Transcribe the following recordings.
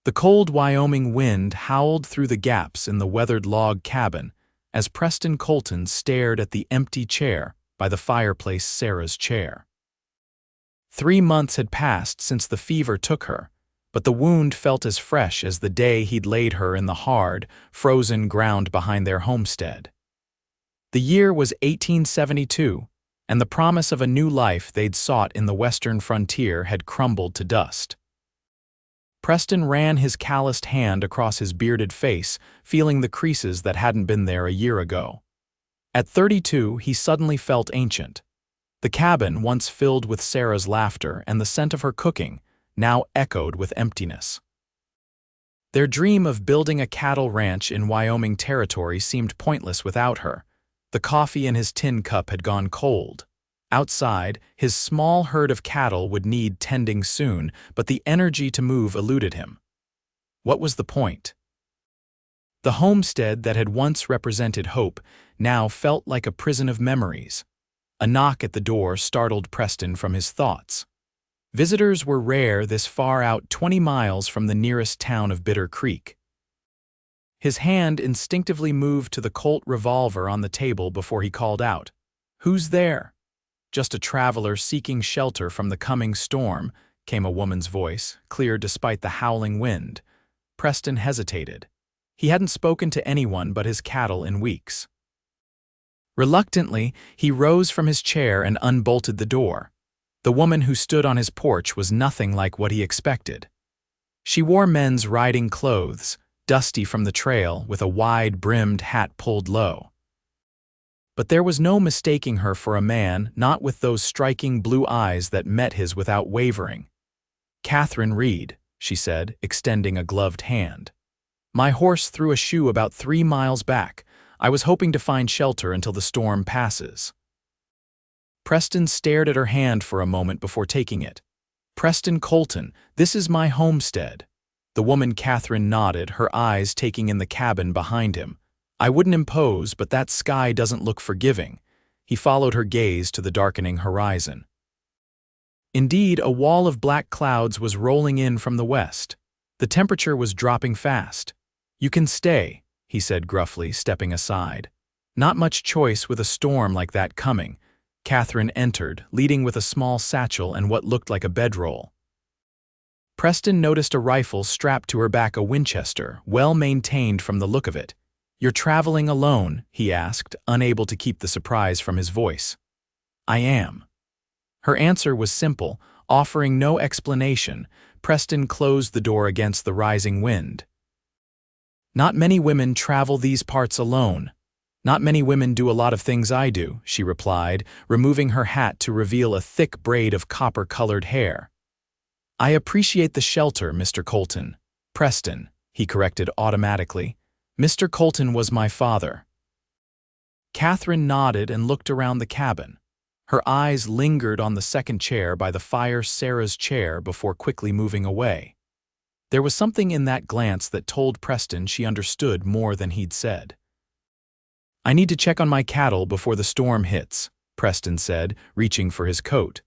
The cold Wyoming wind howled through the gaps in the weathered log cabin as Preston Colton stared at the empty chair by the fireplace Sarah's chair. 3 months had passed since the fever took her, but the wound felt as fresh as the day he'd laid her in the hard, frozen ground behind their homestead. The year was 1872, and the promise of a new life they'd sought in the western frontier had crumbled to dust. Preston ran his calloused hand across his bearded face, feeling the creases that hadn't been there a year ago. At 32, he suddenly felt ancient. The cabin, once filled with Sarah's laughter and the scent of her cooking, now echoed with emptiness. Their dream of building a cattle ranch in Wyoming territory seemed pointless without her. The coffee in his tin cup had gone cold. Outside, his small herd of cattle would need tending soon, but the energy to move eluded him. What was the point? The homestead that had once represented hope now felt like a prison of memories. A knock at the door startled Preston from his thoughts. Visitors were rare this far out 20 miles from the nearest town of Bitter Creek. His hand instinctively moved to the Colt revolver on the table before he called out, "Who's there?" "Just a traveler seeking shelter from the coming storm," came a woman's voice, clear despite the howling wind. Preston hesitated. He hadn't spoken to anyone but his cattle in weeks. Reluctantly, he rose from his chair and unbolted the door. The woman who stood on his porch was nothing like what he expected. She wore men's riding clothes, dusty from the trail, with a wide-brimmed hat pulled low. But there was no mistaking her for a man, not with those striking blue eyes that met his without wavering. "Catherine Reed," she said, extending a gloved hand. "My horse threw a shoe about 3 miles back. I was hoping to find shelter until the storm passes." Preston stared at her hand for a moment before taking it. "Preston Colton, this is my homestead." The woman Catherine nodded, her eyes taking in the cabin behind him. "I wouldn't impose, but that sky doesn't look forgiving." He followed her gaze to the darkening horizon. Indeed, a wall of black clouds was rolling in from the west. The temperature was dropping fast. "You can stay," he said gruffly, stepping aside. "Not much choice with a storm like that coming." Catherine entered, leading with a small satchel and what looked like a bedroll. Preston noticed a rifle strapped to her back, a Winchester, well maintained from the look of it. "You're traveling alone?" he asked, unable to keep the surprise from his voice. "I am." Her answer was simple, offering no explanation. Preston closed the door against the rising wind. "Not many women travel these parts alone. Not many women do a lot of things I do," she replied, removing her hat to reveal a thick braid of copper-colored hair. "I appreciate the shelter, Mr. Colton." "Preston," he corrected automatically. "Mr. Colton was my father." Catherine nodded and looked around the cabin. Her eyes lingered on the second chair by the fire, Sarah's chair, before quickly moving away. There was something in that glance that told Preston she understood more than he'd said. "I need to check on my cattle before the storm hits," Preston said, reaching for his coat.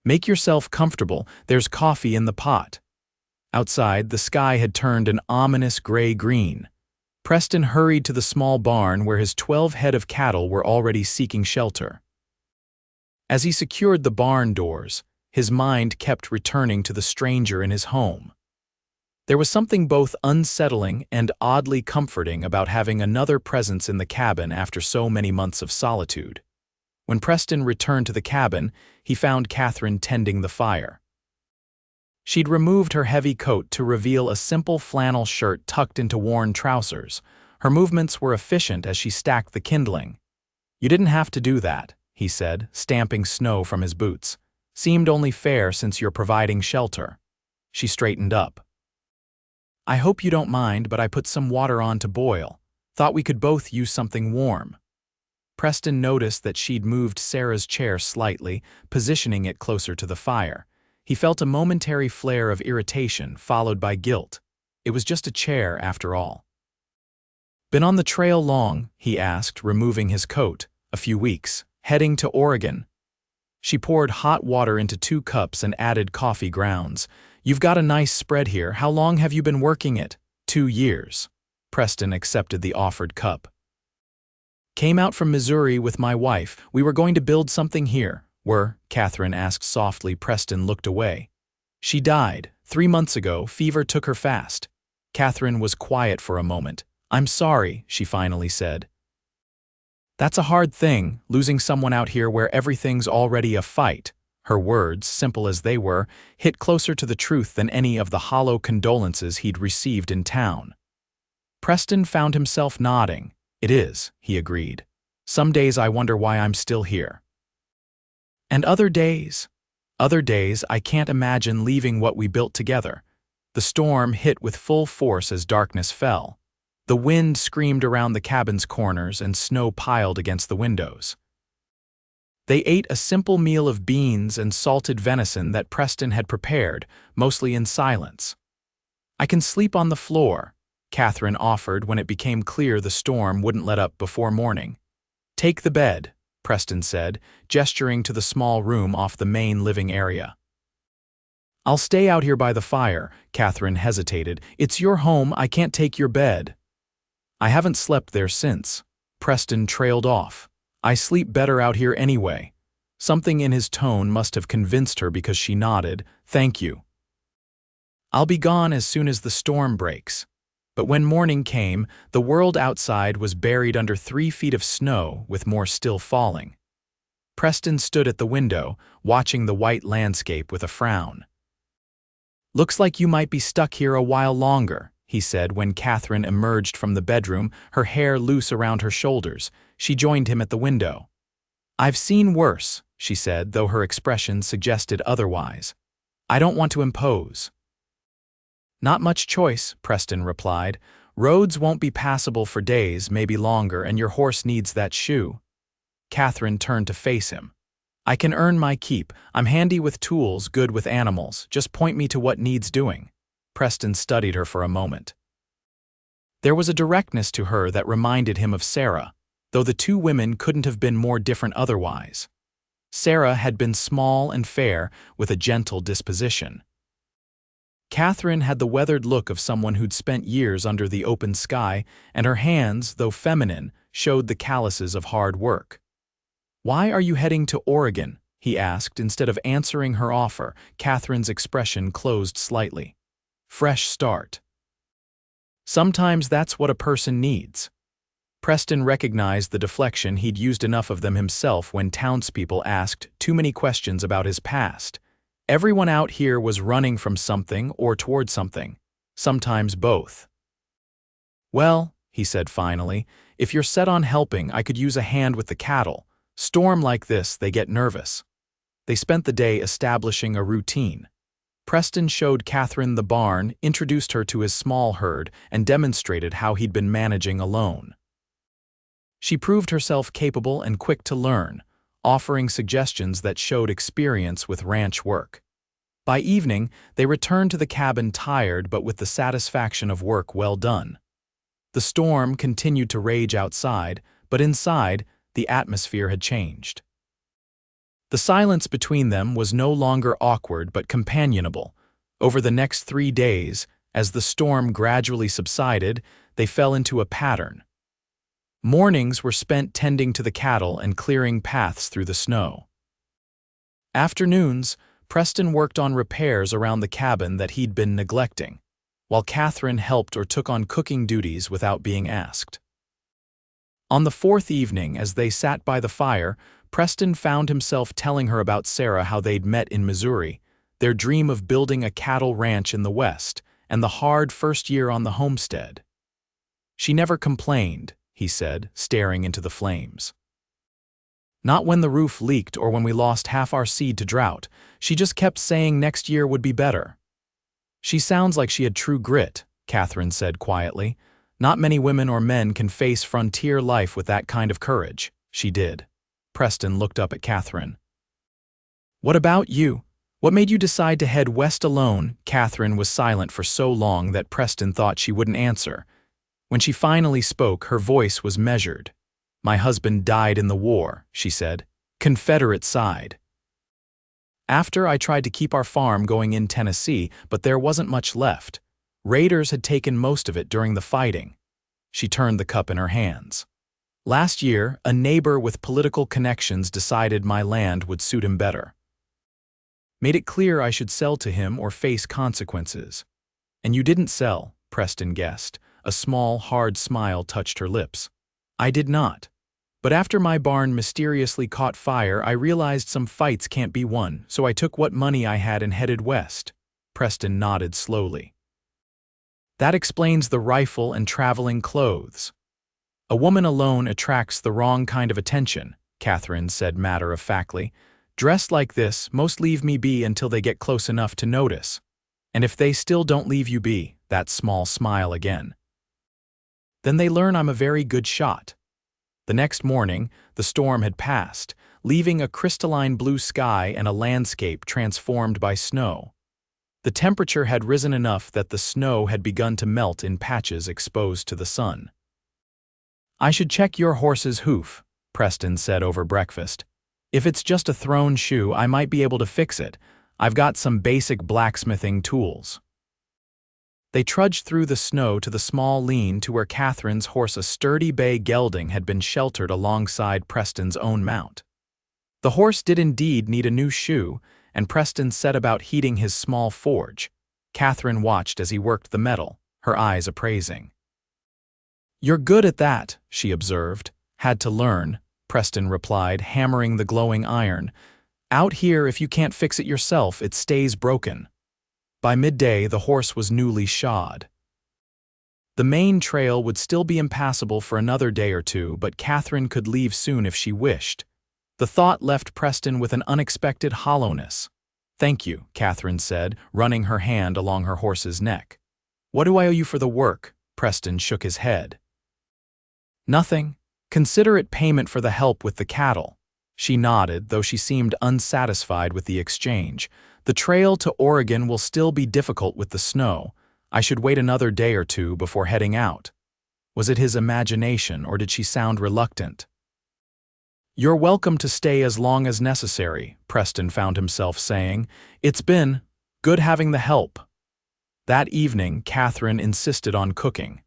"Make yourself comfortable, there's coffee in the pot." Outside, the sky had turned an ominous gray-green. Preston hurried to the small barn where his 12 head of cattle were already seeking shelter. As he secured the barn doors, his mind kept returning to the stranger in his home. There was something both unsettling and oddly comforting about having another presence in the cabin after so many months of solitude. When Preston returned to the cabin, he found Catherine tending the fire. She'd removed her heavy coat to reveal a simple flannel shirt tucked into worn trousers. Her movements were efficient as she stacked the kindling. "You didn't have to do that," he said, stamping snow from his boots. "Seemed only fair since you're providing shelter." She straightened up. "I hope you don't mind, but I put some water on to boil. Thought we could both use something warm." Preston noticed that she'd moved Sarah's chair slightly, positioning it closer to the fire. He felt a momentary flare of irritation, followed by guilt. It was just a chair, after all. "Been on the trail long?" he asked, removing his coat. "A few weeks. Heading to Oregon." She poured hot water into 2 cups and added coffee grounds. You've got a nice spread here. How long have you been working it? 2 years. Preston accepted the offered cup. Came out from Missouri with my wife. We were going to build something here. Catherine asked softly. Preston looked away. She died. 3 months ago, fever took her fast. Catherine was quiet for a moment. I'm sorry, she finally said. That's a hard thing, losing someone out here where everything's already a fight. Her words, simple as they were, hit closer to the truth than any of the hollow condolences he'd received in town. Preston found himself nodding. It is, he agreed. Some days I wonder why I'm still here. And other days I can't imagine leaving what we built together. The storm hit with full force as darkness fell. The wind screamed around the cabin's corners and snow piled against the windows. They ate a simple meal of beans and salted venison that Preston had prepared, mostly in silence. I can sleep on the floor, Catherine offered when it became clear the storm wouldn't let up before morning. Take the bed, Preston said, gesturing to the small room off the main living area. I'll stay out here by the fire, Catherine hesitated. It's your home, I can't take your bed. I haven't slept there since. Preston trailed off. I sleep better out here anyway. Something in his tone must have convinced her because she nodded. Thank you. I'll be gone as soon as the storm breaks. But when morning came, the world outside was buried under 3 feet of snow with more still falling. Preston stood at the window, watching the white landscape with a frown. Looks like you might be stuck here a while longer, he said when Catherine emerged from the bedroom, her hair loose around her shoulders. She joined him at the window. I've seen worse, she said, though her expression suggested otherwise. I don't want to impose. Not much choice, Preston replied. Roads won't be passable for days, maybe longer, and your horse needs that shoe. Catherine turned to face him. I can earn my keep. I'm handy with tools, good with animals. Just point me to what needs doing. Preston studied her for a moment. There was a directness to her that reminded him of Sarah, though the 2 women couldn't have been more different otherwise. Sarah had been small and fair, with a gentle disposition. Catherine had the weathered look of someone who'd spent years under the open sky, and her hands, though feminine, showed the calluses of hard work. Why are you heading to Oregon? He asked. Instead of answering her offer, Catherine's expression closed slightly. Fresh start. Sometimes that's what a person needs. Preston recognized the deflection. He'd used enough of them himself when townspeople asked too many questions about his past. Everyone out here was running from something or toward something, sometimes both. Well, he said finally, if you're set on helping, I could use a hand with the cattle. Storm like this, they get nervous. They spent the day establishing a routine. Preston showed Catherine the barn, introduced her to his small herd, and demonstrated how he'd been managing alone. She proved herself capable and quick to learn, offering suggestions that showed experience with ranch work. By evening, they returned to the cabin tired but with the satisfaction of work well done. The storm continued to rage outside, but inside, the atmosphere had changed. The silence between them was no longer awkward but companionable. Over the next 3 days, as the storm gradually subsided, they fell into a pattern. Mornings were spent tending to the cattle and clearing paths through the snow. Afternoons, Preston worked on repairs around the cabin that he'd been neglecting, while Catherine helped or took on cooking duties without being asked. On the 4th evening, as they sat by the fire, Preston found himself telling her about Sarah, how they'd met in Missouri, their dream of building a cattle ranch in the West, and the hard first year on the homestead. She never complained, he said, staring into the flames. Not when the roof leaked or when we lost half our seed to drought. She just kept saying next year would be better. She sounds like she had true grit, Catherine said quietly. Not many women or men can face frontier life with that kind of courage. She did. Preston looked up at Catherine. What about you? What made you decide to head west alone? Catherine was silent for so long that Preston thought she wouldn't answer. When she finally spoke, her voice was measured. My husband died in the war, she said. Confederate side. After I tried to keep our farm going in Tennessee, but there wasn't much left. Raiders had taken most of it during the fighting. She turned the cup in her hands. Last year, a neighbor with political connections decided my land would suit him better. Made it clear I should sell to him or face consequences. And you didn't sell, Preston guessed. A small, hard smile touched her lips. I did not. But after my barn mysteriously caught fire, I realized some fights can't be won, so I took what money I had and headed west. Preston nodded slowly. That explains the rifle and traveling clothes. A woman alone attracts the wrong kind of attention, Catherine said matter-of-factly. Dressed like this, most leave me be until they get close enough to notice. And if they still don't leave you be, that small smile again. Then they learn I'm a very good shot. The next morning, the storm had passed, leaving a crystalline blue sky and a landscape transformed by snow. The temperature had risen enough that the snow had begun to melt in patches exposed to the sun. I should check your horse's hoof, Preston said over breakfast. If it's just a thrown shoe, I might be able to fix it. I've got some basic blacksmithing tools. They trudged through the snow to the small lean to where Catherine's horse, a sturdy bay gelding, had been sheltered alongside Preston's own mount. The horse did indeed need a new shoe, and Preston set about heating his small forge. Catherine watched as he worked the metal, her eyes appraising. You're good at that, she observed. Had to learn, Preston replied, hammering the glowing iron. Out here, if you can't fix it yourself, it stays broken. By midday, the horse was newly shod. The main trail would still be impassable for another day or two, but Catherine could leave soon if she wished. The thought left Preston with an unexpected hollowness. Thank you, Catherine said, running her hand along her horse's neck. What do I owe you for the work? Preston shook his head. Nothing. Consider it payment for the help with the cattle. She nodded, though she seemed unsatisfied with the exchange. The trail to Oregon will still be difficult with the snow. I should wait another day or two before heading out. Was it his imagination, or did she sound reluctant? You're welcome to stay as long as necessary, Preston found himself saying. It's been good having the help. That evening, Catherine insisted on cooking.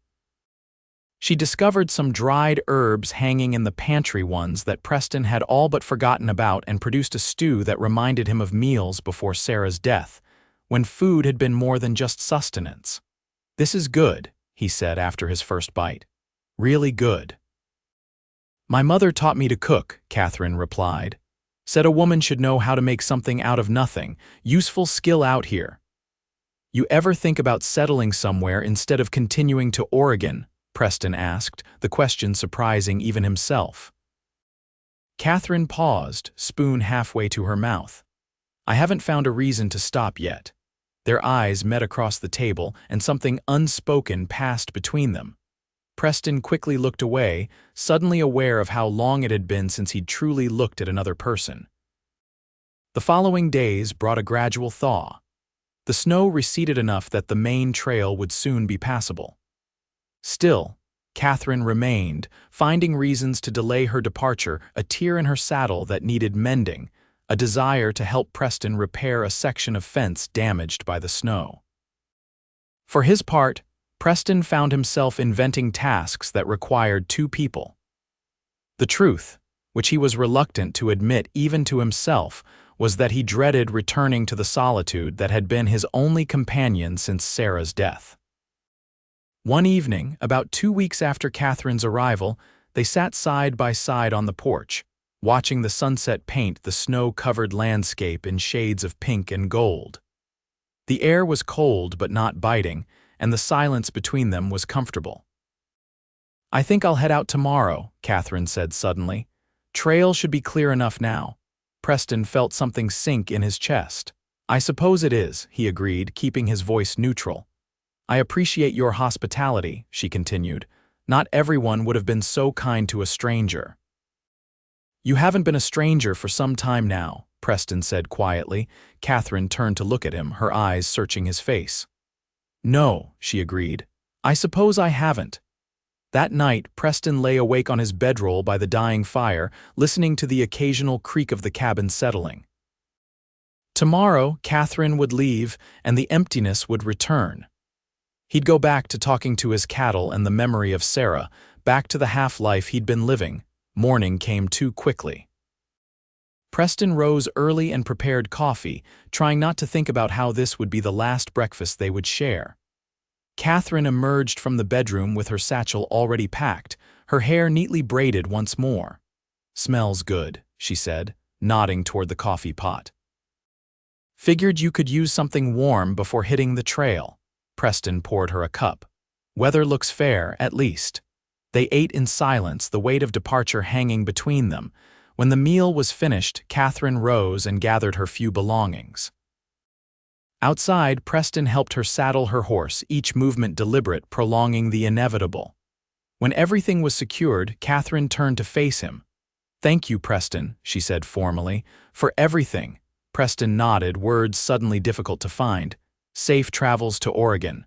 She discovered some dried herbs hanging in the pantry ones that Preston had all but forgotten about, and produced a stew that reminded him of meals before Sarah's death, when food had been more than just sustenance. This is good, he said after his first bite. Really good. My mother taught me to cook, Catherine replied. Said a woman should know how to make something out of nothing. Useful skill out here. You ever think about settling somewhere instead of continuing to Oregon? Preston asked, the question surprising even himself. Catherine paused, spoon halfway to her mouth. I haven't found a reason to stop yet. Their eyes met across the table, and something unspoken passed between them. Preston quickly looked away, suddenly aware of how long it had been since he'd truly looked at another person. The following days brought a gradual thaw. The snow receded enough that the main trail would soon be passable. Still, Catherine remained, finding reasons to delay her departure, a tear in her saddle that needed mending, a desire to help Preston repair a section of fence damaged by the snow. For his part, Preston found himself inventing tasks that required two people. The truth, which he was reluctant to admit even to himself, was that he dreaded returning to the solitude that had been his only companion since Sarah's death. One evening, about 2 weeks after Catherine's arrival, they sat side by side on the porch, watching the sunset paint the snow-covered landscape in shades of pink and gold. The air was cold but not biting, and the silence between them was comfortable. I think I'll head out tomorrow, Catherine said suddenly. Trail should be clear enough now. Preston felt something sink in his chest. I suppose it is, he agreed, keeping his voice neutral. I appreciate your hospitality, she continued. Not everyone would have been so kind to a stranger. You haven't been a stranger for some time now, Preston said quietly. Catherine turned to look at him, her eyes searching his face. No, she agreed. I suppose I haven't. That night, Preston lay awake on his bedroll by the dying fire, listening to the occasional creak of the cabin settling. Tomorrow, Catherine would leave, and the emptiness would return. He'd go back to talking to his cattle and the memory of Sarah, back to the half-life he'd been living. Morning came too quickly. Preston rose early and prepared coffee, trying not to think about how this would be the last breakfast they would share. Catherine emerged from the bedroom with her satchel already packed, her hair neatly braided once more. "Smells good," she said, nodding toward the coffee pot. "Figured you could use something warm before hitting the trail." Preston poured her a cup. "Weather looks fair, at least." They ate in silence, the weight of departure hanging between them. When the meal was finished, Catherine rose and gathered her few belongings. Outside, Preston helped her saddle her horse, each movement deliberate, prolonging the inevitable. When everything was secured, Catherine turned to face him. "Thank you, Preston," she said formally, "for everything." Preston nodded, words suddenly difficult to find. "Safe travels to Oregon."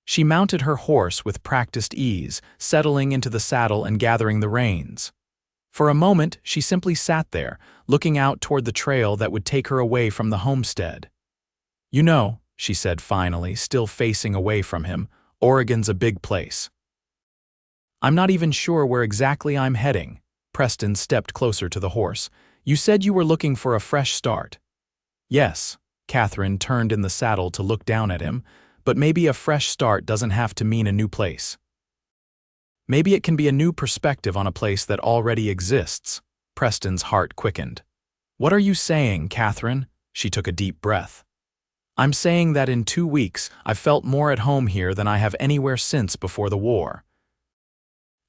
She mounted her horse with practiced ease, settling into the saddle and gathering the reins. For a moment, she simply sat there, looking out toward the trail that would take her away from the homestead. "You know," she said finally, still facing away from him, "Oregon's a big place." "I'm not even sure where exactly I'm heading." Preston stepped closer to the horse. "You said you were looking for a fresh start." "Yes." Catherine turned in the saddle to look down at him, "but maybe a fresh start doesn't have to mean a new place. Maybe it can be a new perspective on a place that already exists." Preston's heart quickened. "What are you saying, Catherine?" She took a deep breath. "I'm saying that in 2 weeks I've felt more at home here than I have anywhere since before the war.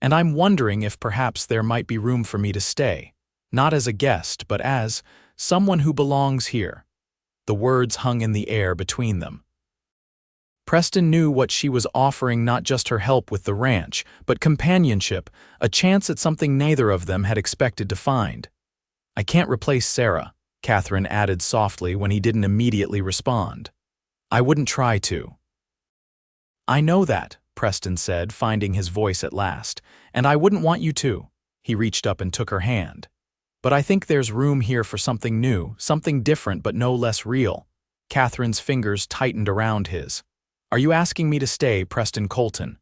And I'm wondering if perhaps there might be room for me to stay, not as a guest, but as someone who belongs here." The words hung in the air between them. Preston knew what she was offering, not just her help with the ranch, but companionship, a chance at something neither of them had expected to find. "I can't replace Sarah," Catherine added softly when he didn't immediately respond. "I wouldn't try to." "I know that," Preston said, finding his voice at last, "and I wouldn't want you to." He reached up and took her hand. "But I think there's room here for something new, something different but no less real." Catherine's fingers tightened around his. "Are you asking me to stay, Preston Colton?"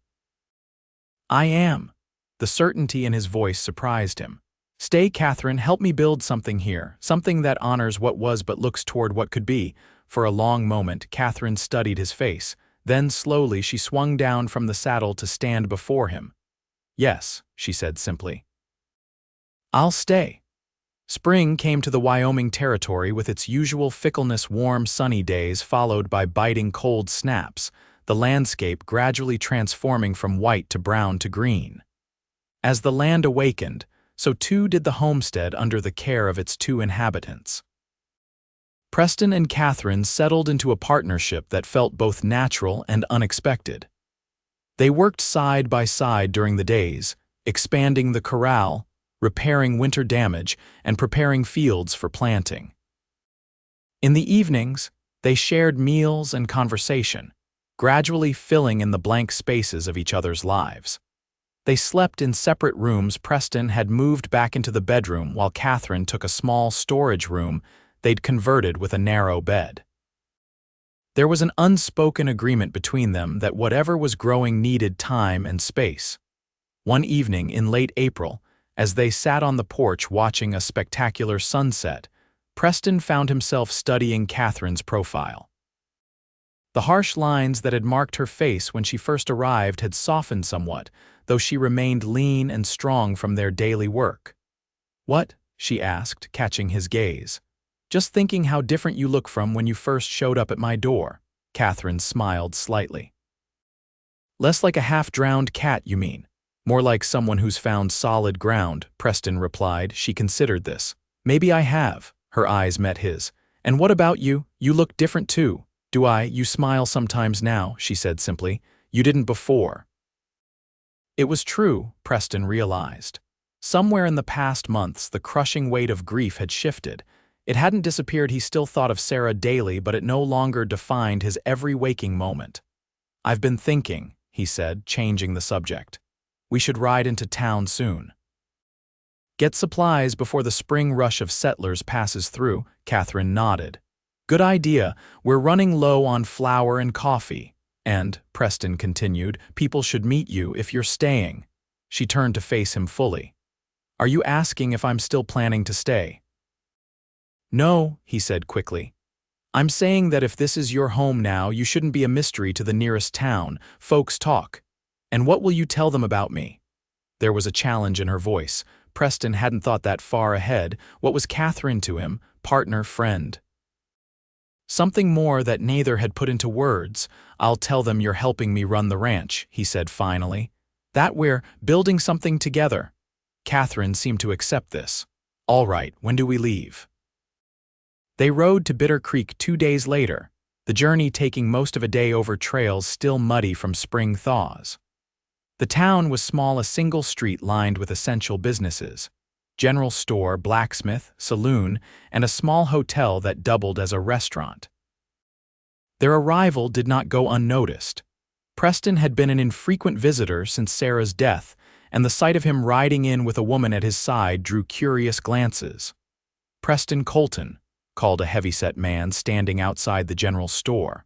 "I am." The certainty in his voice surprised him. "Stay, Catherine, help me build something here, something that honors what was but looks toward what could be." For a long moment, Catherine studied his face. Then slowly she swung down from the saddle to stand before him. "Yes," she said simply. "I'll stay." Spring came to the Wyoming territory with its usual fickleness, warm, sunny days followed by biting cold snaps, the landscape gradually transforming from white to brown to green. As the land awakened, so too did the homestead under the care of its 2 inhabitants. Preston and Catherine settled into a partnership that felt both natural and unexpected. They worked side by side during the days, expanding the corral, repairing winter damage, and preparing fields for planting. In the evenings, they shared meals and conversation, gradually filling in the blank spaces of each other's lives. They slept in separate rooms. Preston had moved back into the bedroom while Catherine took a small storage room they'd converted with a narrow bed. There was an unspoken agreement between them that whatever was growing needed time and space. One evening in late April, as they sat on the porch watching a spectacular sunset, Preston found himself studying Catherine's profile. The harsh lines that had marked her face when she first arrived had softened somewhat, though she remained lean and strong from their daily work. "What?" she asked, catching his gaze. "Just thinking how different you look from when you first showed up at my door." Catherine smiled slightly. "Less like a half-drowned cat, you mean? More like someone who's found solid ground," Preston replied. She considered this. "Maybe I have." Her eyes met his. "And what about you? You look different too." "Do I? You smile sometimes now," she said simply. "You didn't before." It was true, Preston realized. Somewhere in the past months, the crushing weight of grief had shifted. It hadn't disappeared. He still thought of Sarah daily, but it no longer defined his every waking moment. "I've been thinking," he said, changing the subject. "We should ride into town soon." Get supplies before the spring rush of settlers passes through, Catherine nodded. Good idea. We're running low on flour and coffee. And, Preston continued, people should meet you if you're staying. She turned to face him fully. Are you asking if I'm still planning to stay? No, he said quickly. I'm saying that if this is your home now, you shouldn't be a mystery to the nearest town. Folks talk. And what will you tell them about me? There was a challenge in her voice. Preston hadn't thought that far ahead. What was Catherine to him? Partner, friend. Something more that neither had put into words. I'll tell them you're helping me run the ranch, he said finally. That we're building something together. Catherine seemed to accept this. All right, when do we leave? They rode to Bitter Creek 2 days later, the journey taking most of a day over trails still muddy from spring thaws. The town was small, a single street lined with essential businesses. General store, blacksmith, saloon, and a small hotel that doubled as a restaurant. Their arrival did not go unnoticed. Preston had been an infrequent visitor since Sarah's death, and the sight of him riding in with a woman at his side drew curious glances. Preston Colton, called a heavyset man standing outside the general store.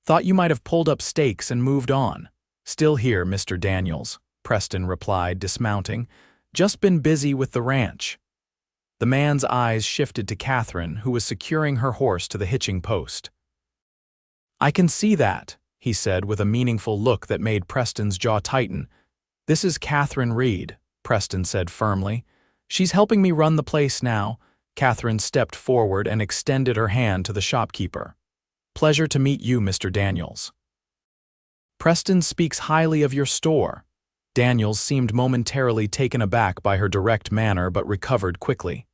Thought you might have pulled up stakes and moved on. Still here, Mr. Daniels, Preston replied, dismounting. Just been busy with the ranch. The man's eyes shifted to Catherine, who was securing her horse to the hitching post. I can see that, he said with a meaningful look that made Preston's jaw tighten. This is Catherine Reed, Preston said firmly. She's helping me run the place now. Catherine stepped forward and extended her hand to the shopkeeper. Pleasure to meet you, Mr. Daniels. Preston speaks highly of your store. Daniels seemed momentarily taken aback by her direct manner but recovered quickly.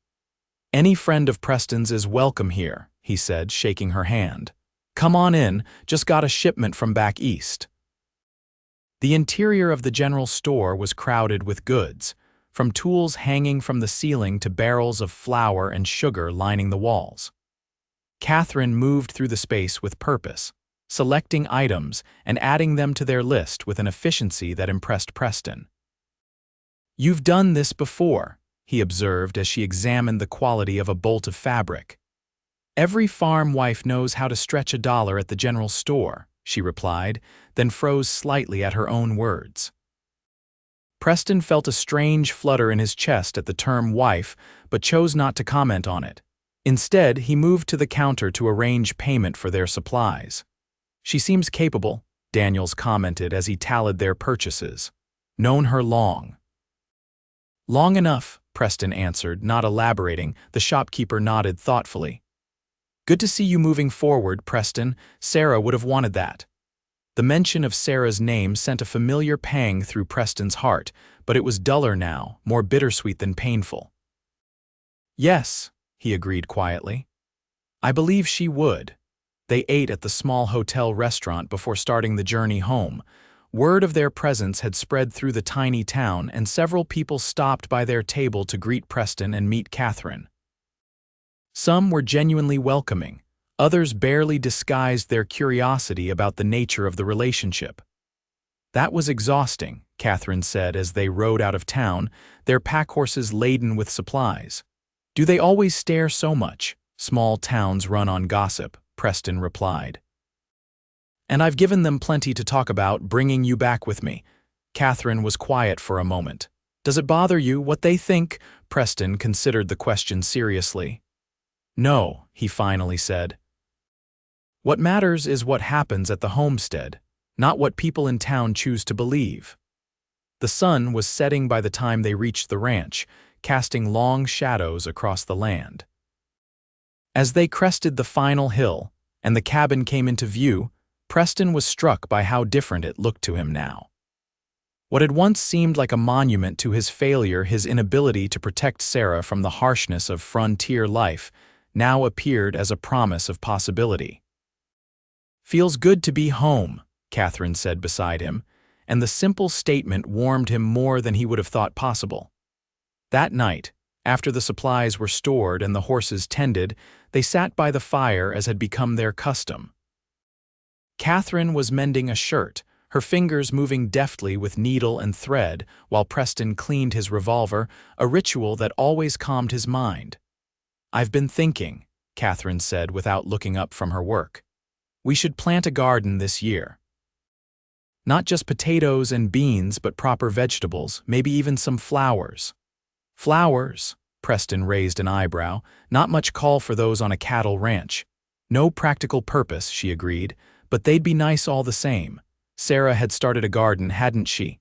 Any friend of Preston's is welcome here, he said, shaking her hand. Come on in, just got a shipment from back east. The interior of the general store was crowded with goods, from tools hanging from the ceiling to barrels of flour and sugar lining the walls. Catherine moved through the space with purpose, selecting items and adding them to their list with an efficiency that impressed Preston. You've done this before, he observed as she examined the quality of a bolt of fabric. Every farm wife knows how to stretch $1 at the general store, she replied, then froze slightly at her own words. Preston felt a strange flutter in his chest at the term wife, but chose not to comment on it. Instead, he moved to the counter to arrange payment for their supplies. She seems capable, Daniels commented as he tallied their purchases. Known her long. Long enough, Preston answered, not elaborating. The shopkeeper nodded thoughtfully. Good to see you moving forward, Preston. Sarah would have wanted that. The mention of Sarah's name sent a familiar pang through Preston's heart, but it was duller now, more bittersweet than painful. Yes, he agreed quietly. I believe she would. They ate at the small hotel restaurant before starting the journey home. Word of their presence had spread through the tiny town, and several people stopped by their table to greet Preston and meet Catherine. Some were genuinely welcoming. Others barely disguised their curiosity about the nature of the relationship. That was exhausting, Catherine said as they rode out of town, their pack horses laden with supplies. Do they always stare so much? Small towns run on gossip, Preston replied. And I've given them plenty to talk about, bringing you back with me. Catherine was quiet for a moment. Does it bother you what they think? Preston considered the question seriously. No, he finally said. What matters is what happens at the homestead, not what people in town choose to believe. The sun was setting by the time they reached the ranch, casting long shadows across the land. As they crested the final hill and the cabin came into view, Preston was struck by how different it looked to him now. What had once seemed like a monument to his failure, his inability to protect Sarah from the harshness of frontier life, now appeared as a promise of possibility. Feels good to be home, Catherine said beside him, and the simple statement warmed him more than he would have thought possible. That night, after the supplies were stored and the horses tended, they sat by the fire as had become their custom. Catherine was mending a shirt, her fingers moving deftly with needle and thread while Preston cleaned his revolver, a ritual that always calmed his mind. "I've been thinking," Catherine said without looking up from her work. "We should plant a garden this year. Not just potatoes and beans, but proper vegetables, maybe even some flowers." "Flowers?" Preston raised an eyebrow. "Not much call for those on a cattle ranch." "No practical purpose," she agreed, "but they'd be nice all the same. Sarah had started a garden, hadn't she?"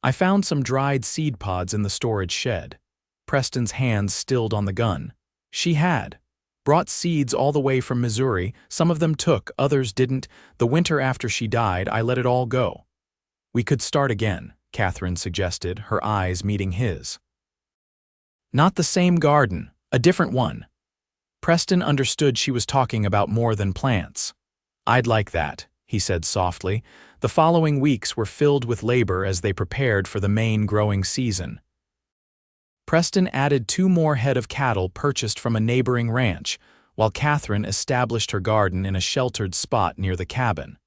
"I found some dried seed pods in the storage shed." Preston's hands stilled on the gun. "She had. Brought seeds all the way from Missouri. Some of them took, others didn't. The winter after she died, I let it all go." "We could start again," Catherine suggested, her eyes meeting his. "Not the same garden, a different one." Preston understood she was talking about more than plants. "I'd like that," he said softly. The following weeks were filled with labor as they prepared for the main growing season. Preston added 2 more head of cattle purchased from a neighboring ranch, while Catherine established her garden in a sheltered spot near the cabin.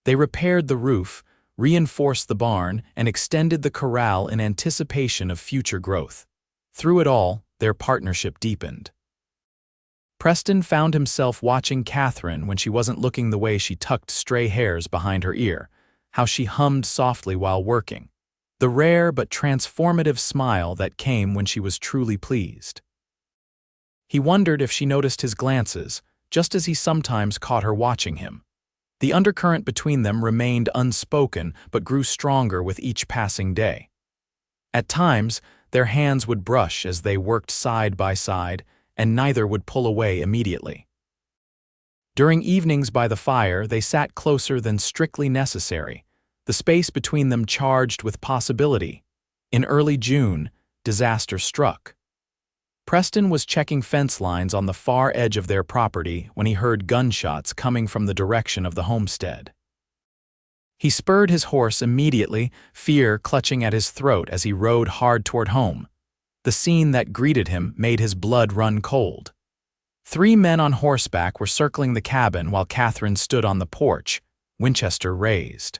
They repaired the roof, reinforced the barn, and extended the corral in anticipation of future growth. Through it all, their partnership deepened. Preston found himself watching Catherine when she wasn't looking, the way she tucked stray hairs behind her ear, how she hummed softly while working. The rare but transformative smile that came when she was truly pleased. He wondered if she noticed his glances, just as he sometimes caught her watching him. The undercurrent between them remained unspoken but grew stronger with each passing day. At times, their hands would brush as they worked side by side, and neither would pull away immediately. During evenings by the fire, they sat closer than strictly necessary, the space between them charged with possibility. In early June, disaster struck. Preston was checking fence lines on the far edge of their property when he heard gunshots coming from the direction of the homestead. He spurred his horse immediately, fear clutching at his throat as he rode hard toward home. The scene that greeted him made his blood run cold. 3 men on horseback were circling the cabin while Catherine stood on the porch, Winchester raised.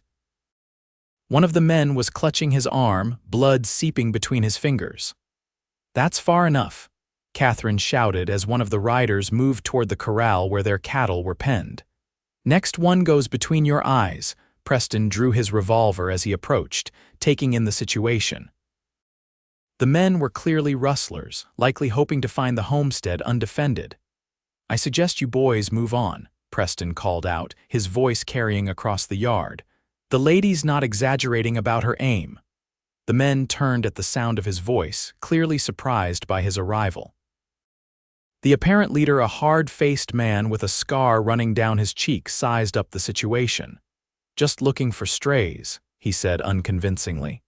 One of the men was clutching his arm, blood seeping between his fingers. "That's far enough," Catherine shouted as one of the riders moved toward the corral where their cattle were penned. "Next one goes between your eyes." Preston drew his revolver as he approached, taking in the situation. The men were clearly rustlers, likely hoping to find the homestead undefended. "I suggest you boys move on," Preston called out, his voice carrying across the yard. "The lady's not exaggerating about her aim." The men turned at the sound of his voice, clearly surprised by his arrival. The apparent leader, a hard-faced man with a scar running down his cheek, sized up the situation. "Just looking for strays," he said unconvincingly.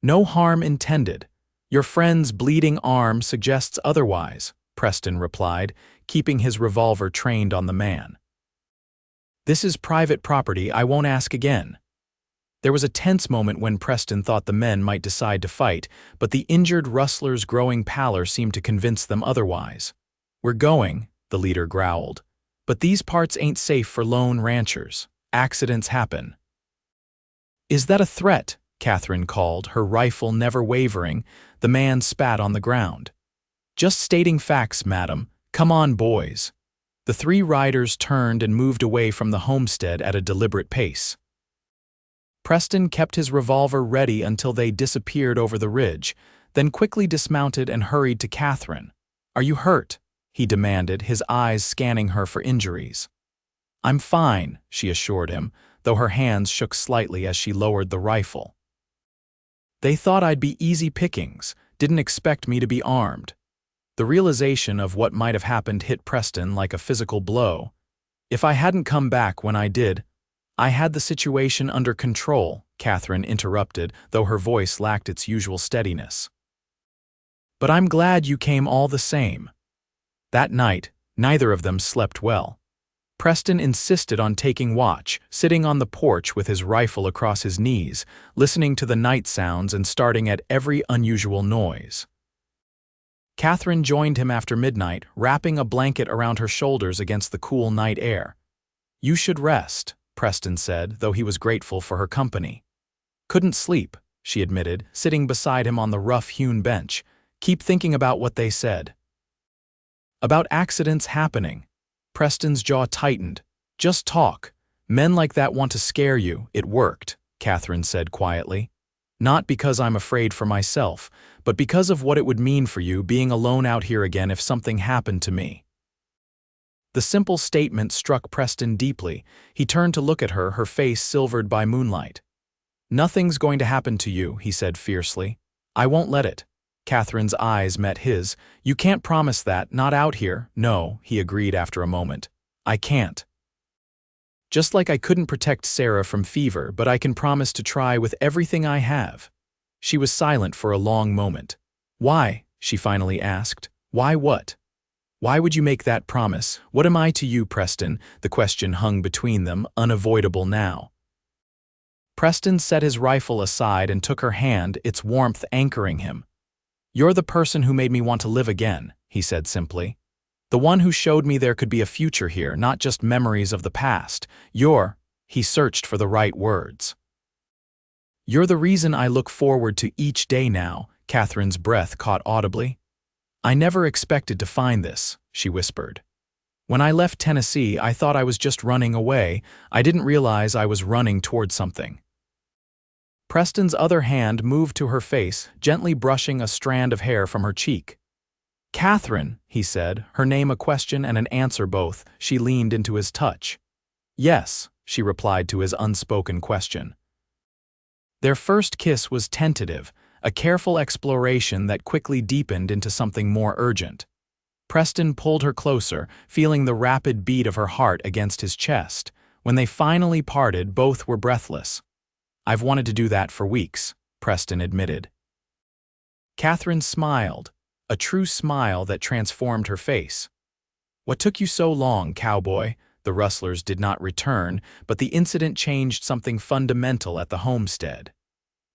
"No harm intended. Your friend's bleeding arm suggests otherwise," Preston replied, keeping his revolver trained on the man. "This is private property, I won't ask again." There was a tense moment when Preston thought the men might decide to fight, but the injured rustler's growing pallor seemed to convince them otherwise. "We're going," the leader growled, "but these parts ain't safe for lone ranchers. Accidents happen." "Is that a threat?" Catherine called, her rifle never wavering. The man spat on the ground. "Just stating facts, madam. Come on, boys." The 3 riders turned and moved away from the homestead at a deliberate pace. Preston kept his revolver ready until they disappeared over the ridge, then quickly dismounted and hurried to Catherine. "Are you hurt?" he demanded, his eyes scanning her for injuries. "I'm fine," she assured him, though her hands shook slightly as she lowered the rifle. "They thought I'd be easy pickings, didn't expect me to be armed." The realization of what might have happened hit Preston like a physical blow. "If I hadn't come back when I did—" "I had the situation under control," Catherine interrupted, though her voice lacked its usual steadiness. "But I'm glad you came all the same." That night, neither of them slept well. Preston insisted on taking watch, sitting on the porch with his rifle across his knees, listening to the night sounds and starting at every unusual noise. Catherine joined him after midnight, wrapping a blanket around her shoulders against the cool night air. "You should rest," Preston said, though he was grateful for her company. Couldn't sleep, she admitted, sitting beside him on the rough-hewn bench. Keep thinking about what they said. About accidents happening. Preston's jaw tightened. Just talk. Men like that want to scare you. It worked, Catherine said quietly. Not because I'm afraid for myself, but because of what it would mean for you being alone out here again if something happened to me. The simple statement struck Preston deeply. He turned to look at her, her face silvered by moonlight. Nothing's going to happen to you, he said fiercely. I won't let it. Catherine's eyes met his. You can't promise that, not out here. No, he agreed after a moment. I can't. Just like I couldn't protect Sarah from fever, but I can promise to try with everything I have. She was silent for a long moment. Why? She finally asked. Why what? Why would you make that promise? What am I to you, Preston? The question hung between them, unavoidable now. Preston set his rifle aside and took her hand, its warmth anchoring him. You're the person who made me want to live again, he said simply. The one who showed me there could be a future here, not just memories of the past. He searched for the right words. You're the reason I look forward to each day now, Catherine's breath caught audibly. I never expected to find this, she whispered. When I left Tennessee, I thought I was just running away. I didn't realize I was running toward something. Preston's other hand moved to her face, gently brushing a strand of hair from her cheek. Catherine, he said, her name a question and an answer both. She leaned into his touch. Yes, she replied to his unspoken question. Their first kiss was tentative, a careful exploration that quickly deepened into something more urgent. Preston pulled her closer, feeling the rapid beat of her heart against his chest. When they finally parted, both were breathless. I've wanted to do that for weeks, Preston admitted. Catherine smiled, a true smile that transformed her face. What took you so long, Cowboy? The rustlers did not return, but the incident changed something fundamental at the homestead.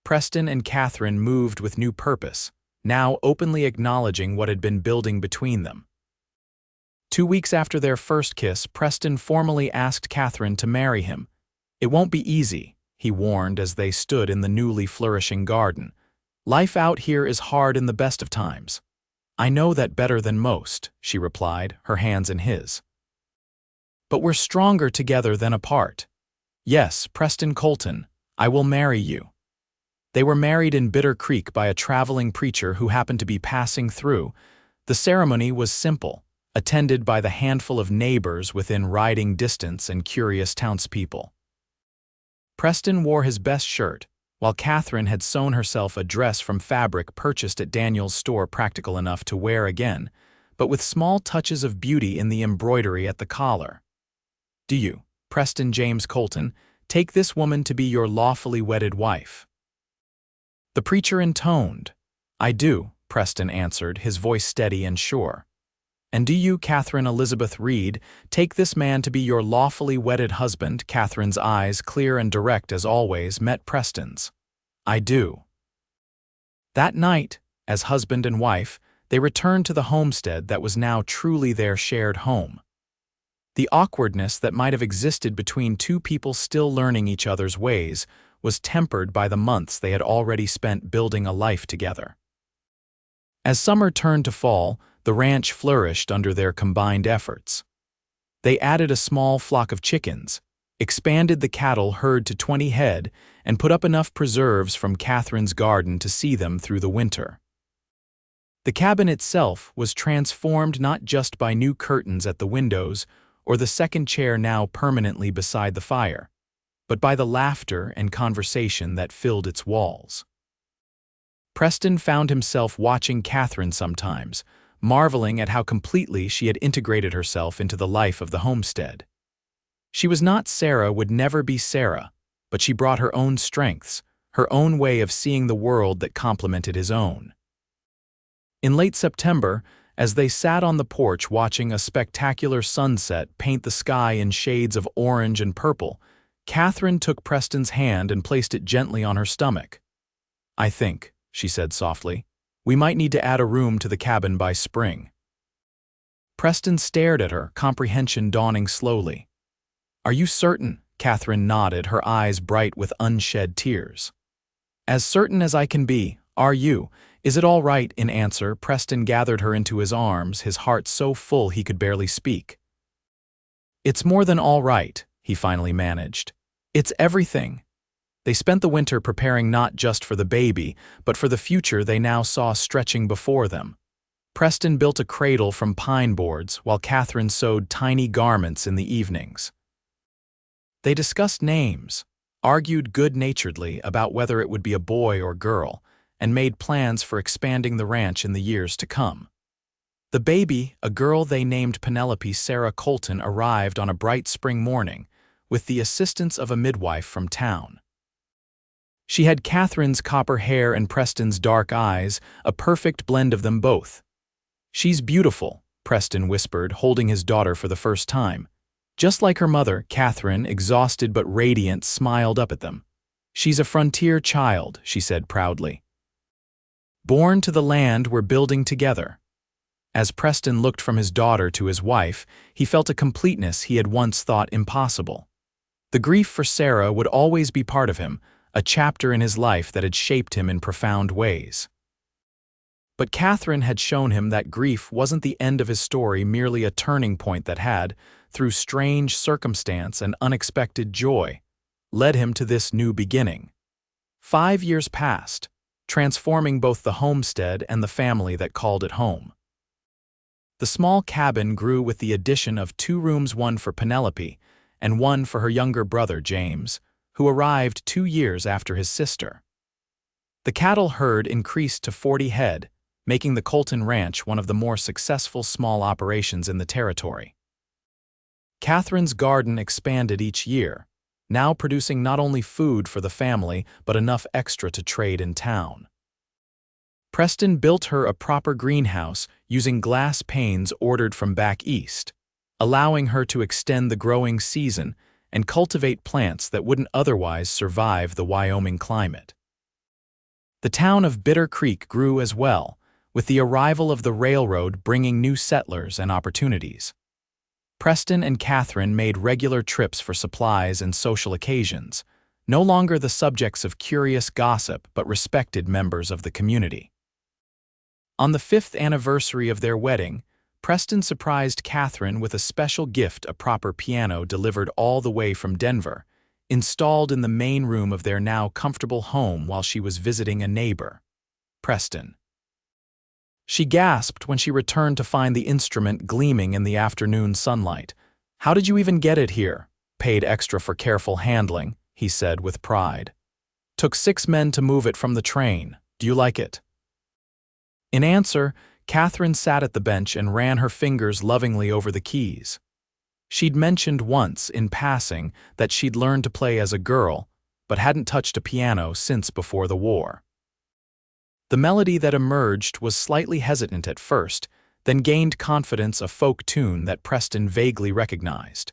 Preston and Catherine moved with new purpose, now openly acknowledging what had been building between them. 2 weeks after their first kiss, Preston formally asked Catherine to marry him. It won't be easy, he warned as they stood in the newly flourishing garden. Life out here is hard in the best of times. I know that better than most, she replied, her hands in his. But we're stronger together than apart. Yes, Preston Colton, I will marry you. They were married in Bitter Creek by a traveling preacher who happened to be passing through. The ceremony was simple, attended by the handful of neighbors within riding distance and curious townspeople. Preston wore his best shirt, while Catherine had sewn herself a dress from fabric purchased at Daniel's store practical enough to wear again, but with small touches of beauty in the embroidery at the collar. Do you, Preston James Colton, take this woman to be your lawfully wedded wife? The preacher intoned. I do, Preston answered, his voice steady and sure. And do you, Catherine Elizabeth Reed, take this man to be your lawfully wedded husband? Catherine's eyes, clear and direct as always, met Preston's. I do. That night, as husband and wife, they returned to the homestead that was now truly their shared home. The awkwardness that might have existed between two people still learning each other's ways was tempered by the months they had already spent building a life together. As summer turned to fall, the ranch flourished under their combined efforts. They added a small flock of chickens, expanded the cattle herd to 20 head, and put up enough preserves from Catherine's garden to see them through the winter. The cabin itself was transformed not just by new curtains at the windows or the second chair now permanently beside the fire, but by the laughter and conversation that filled its walls. Preston found himself watching Catherine sometimes, marveling at how completely she had integrated herself into the life of the homestead. She was not Sarah, would never be Sarah, but she brought her own strengths, her own way of seeing the world that complemented his own. In late September, as they sat on the porch watching a spectacular sunset paint the sky in shades of orange and purple, Catherine took Preston's hand and placed it gently on her stomach. I think, she said softly, we might need to add a room to the cabin by spring. Preston stared at her, comprehension dawning slowly. Are you certain? Catherine nodded, her eyes bright with unshed tears. As certain as I can be, are you? Is it all right? In answer, Preston gathered her into his arms, his heart so full he could barely speak. It's more than all right, he finally managed. It's everything. They spent the winter preparing not just for the baby, but for the future they now saw stretching before them. Preston built a cradle from pine boards, while Catherine sewed tiny garments in the evenings. They discussed names, argued good-naturedly about whether it would be a boy or girl, and made plans for expanding the ranch in the years to come. The baby, a girl they named Penelope Sarah Colton, arrived on a bright spring morning, with the assistance of a midwife from town. She had Catherine's copper hair and Preston's dark eyes, a perfect blend of them both. "She's beautiful," Preston whispered, holding his daughter for the first time. Just like her mother, Catherine, exhausted but radiant, smiled up at them. "She's a frontier child," she said proudly. "Born to the land we're building together." As Preston looked from his daughter to his wife, he felt a completeness he had once thought impossible. The grief for Sarah would always be part of him, a chapter in his life that had shaped him in profound ways. But Catherine had shown him that grief wasn't the end of his story, merely a turning point that had, through strange circumstance and unexpected joy, led him to this new beginning. 5 years passed, transforming both the homestead and the family that called it home. The small cabin grew with the addition of 2 rooms, one for Penelope and one for her younger brother James, who arrived 2 years after his sister. The cattle herd increased to 40 head, making the Colton Ranch one of the more successful small operations in the territory. Catherine's garden expanded each year, now producing not only food for the family but enough extra to trade in town. Preston built her a proper greenhouse using glass panes ordered from back east, allowing her to extend the growing season and cultivate plants that wouldn't otherwise survive the Wyoming climate. The town of Bitter Creek grew as well, with the arrival of the railroad bringing new settlers and opportunities. Preston and Catherine made regular trips for supplies and social occasions, no longer the subjects of curious gossip but respected members of the community. On the 5th anniversary of their wedding, Preston surprised Catherine with a special gift, a proper piano delivered all the way from Denver, installed in the main room of their now comfortable home while she was visiting a neighbor, Preston. She gasped when she returned to find the instrument gleaming in the afternoon sunlight. "How did you even get it here?" "Paid extra for careful handling," he said with pride. "Took 6 men to move it from the train. Do you like it?" In answer, Catherine sat at the bench and ran her fingers lovingly over the keys. She'd mentioned once, in passing, that she'd learned to play as a girl, but hadn't touched a piano since before the war. The melody that emerged was slightly hesitant at first, then gained confidence, a folk tune that Preston vaguely recognized.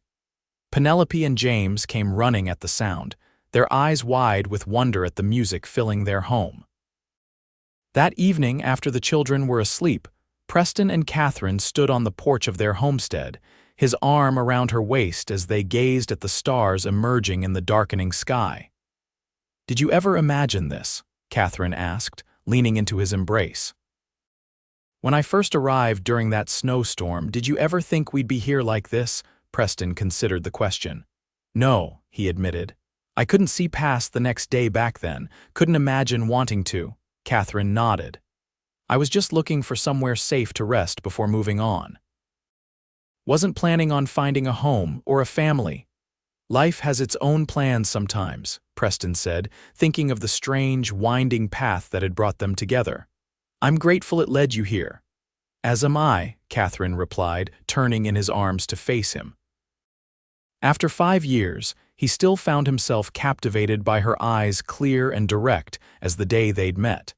Penelope and James came running at the sound, their eyes wide with wonder at the music filling their home. That evening, after the children were asleep, Preston and Catherine stood on the porch of their homestead, his arm around her waist as they gazed at the stars emerging in the darkening sky. "Did you ever imagine this?" Catherine asked, leaning into his embrace. "When I first arrived during that snowstorm, did you ever think we'd be here like this?" Preston considered the question. "No," he admitted. "I couldn't see past the next day back then, couldn't imagine wanting to." Catherine nodded. "I was just looking for somewhere safe to rest before moving on. Wasn't planning on finding a home or a family." "Life has its own plans sometimes," Preston said, thinking of the strange, winding path that had brought them together. "I'm grateful it led you here." "As am I," Catherine replied, turning in his arms to face him. After 5 years, he still found himself captivated by her eyes, clear and direct as the day they'd met,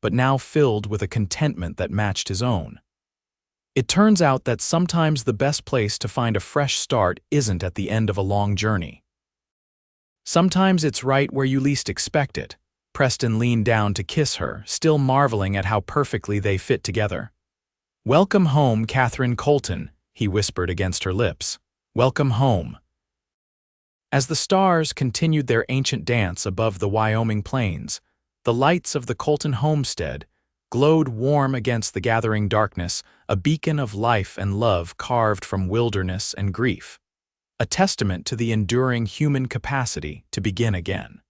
but now filled with a contentment that matched his own. It turns out that sometimes the best place to find a fresh start isn't at the end of a long journey. Sometimes it's right where you least expect it. Preston leaned down to kiss her, still marveling at how perfectly they fit together. "Welcome home, Catherine Colton," he whispered against her lips. "Welcome home." As the stars continued their ancient dance above the Wyoming plains, the lights of the Colton homestead glowed warm against the gathering darkness, a beacon of life and love carved from wilderness and grief, a testament to the enduring human capacity to begin again.